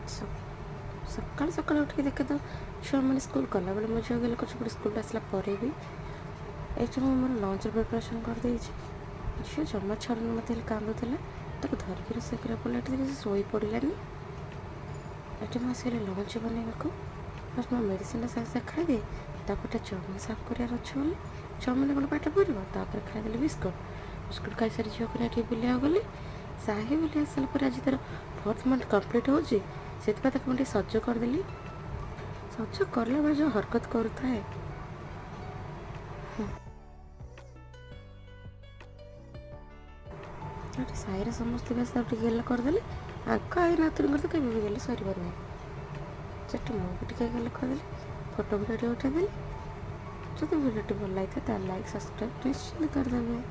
सकाल सकाल उठ देखे तो छुआ मैंने स्कूल गला बेले मो झील गले कर स्कूल आसला भी ये मोर लंच प्रिपरेसन कर झील जमा छड़न मत कांदुला धरिकी रोषे कर पड़ा देखिए शोई पड़ानी ये मुझे लंच बनवाक फर्स्ट मो मेडिसिन साथे खाईदे तापर चाउमिन साफ करार अच्छे बोली चाउमिन कौन पेट पड़े खाईदे बिस्कुट बिस्कुट खाई सारी झील को नहीं बुलाया गली साही बुले आसार आज तार 4th मंथ कंप्लीट होती मुझे सज करदेली सज करला बेले जो हरकत करुए साई समस्त गेल करदे आग आई नातुन तो केवे भी गेले सर मुझे गेल करदे फोटो भिडियो उठेदेली जो भिडियो भल लगे लाइक सब्सक्राइब निश्चित करदे।